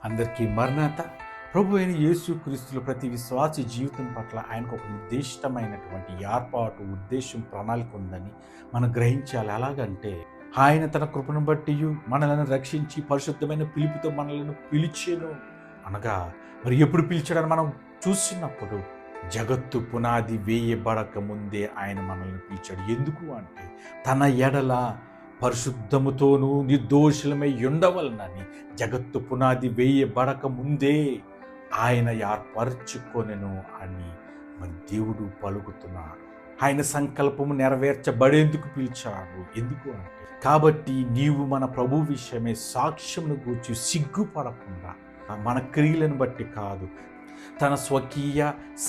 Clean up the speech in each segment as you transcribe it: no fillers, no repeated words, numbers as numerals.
అందరికీ మరణాత. ప్రభు అయిన యేసు క్రీస్తుల ప్రతి విశ్వాసి జీవితం పట్ల ఆయనకు ఒక నిర్దిష్టమైనటువంటి ఏర్పాటు, ఉద్దేశం, ప్రణాళిక ఉందని మనం గ్రహించాలి. ఎలాగంటే ఆయన తన కృపను బట్టి మనలను రక్షించి పరిశుద్ధమైన పిలుపుతో మనలను పిలిచెను అనగా, మరి ఎప్పుడు పిలిచాడని మనం చూసినప్పుడు జగత్తు పునాది వేయబడక ముందే ఆయన మనల్ని పిలిచాడు. ఎందుకు అంటే తన ఎడల పరిశుద్ధముతోనూ నిర్దోషులమై ఉండవలనని జగత్తు పునాది వేయబడక ముందే ఆయన ఏర్పరచుకొనెను అని మన దేవుడు పలుకుతున్నారు. ఆయన సంకల్పము నెరవేర్చబడేందుకు పిలిచాడు. ఎందుకు అంటే కాబట్టి నీవు మన ప్రభు విషయమే సాక్ష్యమును గూర్చి సిగ్గుపడకుండా, మన క్రియలను బట్టి కాదు, తన స్వకీయ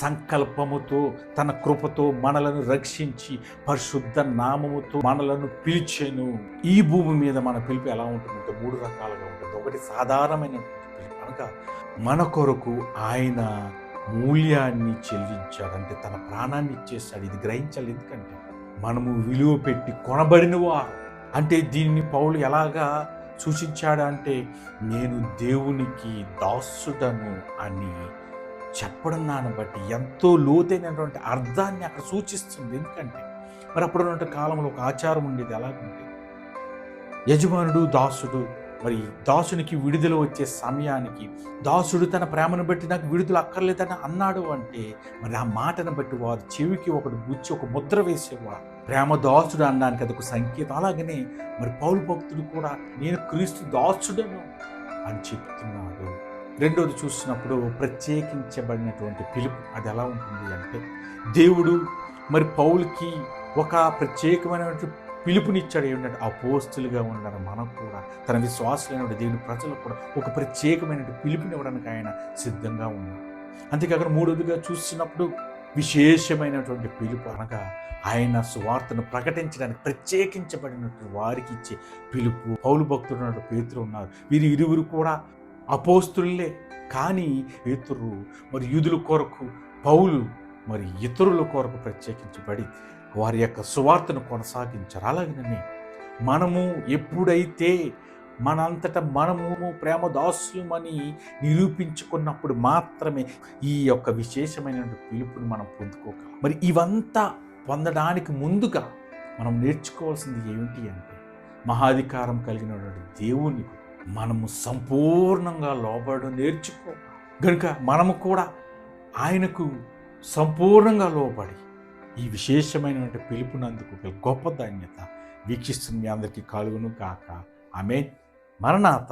సంకల్పముతో తన కృపతో మనలను రక్షించి పరిశుద్ధ నామముతో మనలను పిలిచెను. ఈ భూమి మీద మన పిలుపు ఎలా ఉంటుందంటే 3 రకాలుగా ఉంటుంది. ఒకటి సాధారణమైన పిలుపు అనగా మన కొరకు ఆయన మూల్యాన్ని చెల్లించాడు, అంటే తన ప్రాణాన్ని ఇచ్చేస్తాడు. ఇది గ్రహించాలి. ఎందుకంటే మనము విలువ పెట్టి కొనబడిన వారు. అంటే దీన్ని పౌలు ఎలాగా సూచించాడు అంటే, నేను దేవునికి దాసుడను అని చెప్పడం దాన్ని బట్టి ఎంతో లోతైనటువంటి అర్థాన్ని అక్కడ సూచిస్తుంది. ఎందుకంటే మరి అప్పుడున్నటువంటి కాలంలో ఒక ఆచారం ఉండేది. ఎలాగంటే యజమానుడు దాసుడు, మరి దాసునికి విడుదల వచ్చే సమయానికి దాసుడు తన ప్రేమను బట్టి నాకు విడుదల అక్కర్లేదని అన్నాడు అంటే, మరి ఆ మాటను బట్టి వారు చెవికి ఒకటి గుచ్చి ఒక ముద్ర వేసేవారు. ప్రేమ దాసుడు అనడానికి అదొక సంకేతం. అలాగనే మరి పౌలు భక్తుడు కూడా నేను క్రీస్తు దాసుడను అని చెప్తున్నాడు. రెండోది చూసినప్పుడు ప్రత్యేకించబడినటువంటి పిలుపు. అది ఎలా ఉంటుంది అంటే దేవుడు మరి పౌలుకి ఒక ప్రత్యేకమైనటువంటి పిలుపునిచ్చాడు. ఏమిటంటే అపోస్తులుగా ఉండడం మనకు కూడా, తన విశ్వాసులైన దేవుని ప్రజలకు కూడా ఒక ప్రత్యేకమైన పిలుపునివ్వడానికి ఆయన సిద్ధంగా ఉన్నాడు. అంతేకాక మూడోదిగా చూసినప్పుడు విశేషమైనటువంటి పిలుపు అనగా ఆయన సువార్తను ప్రకటించడానికి ప్రత్యేకించబడినటువంటి వారికి ఇచ్చే పిలుపు. పౌలు భక్తుడు పేతురు ఉన్నారు. వీరి ఇరువురు కూడా అపోస్తులే, కానీ పేతురు మరి యూదుల కొరకు, పౌలు మరి ఇతరుల కొరకు ప్రత్యేకించబడి వారి యొక్క సువార్తను కొనసాగించారు. అలాగనే మనము ఎప్పుడైతే మనంతటా మనము ప్రేమ దాసులమని నిరూపించుకున్నప్పుడు మాత్రమే ఈ యొక్క విశేషమైన పిలుపుని మనం పొందుకోగలం. మరి ఇవంతా పొందడానికి ముందుగా మనం నేర్చుకోవాల్సింది ఏమిటి అంటే, మహాధికారం కలిగినటువంటి దేవునికి మనము సంపూర్ణంగా లోబడడం నేర్చుకోవాలి. కనుక మనము కూడా ఆయనకు సంపూర్ణంగా లోబడి ఈ విశేషమైనటువంటి పిలుపునందుకు గొప్ప ధన్యత వీక్షిస్తుంది మీ అందరికీ కలుగును గాక. ఆమేన్. మరణాత.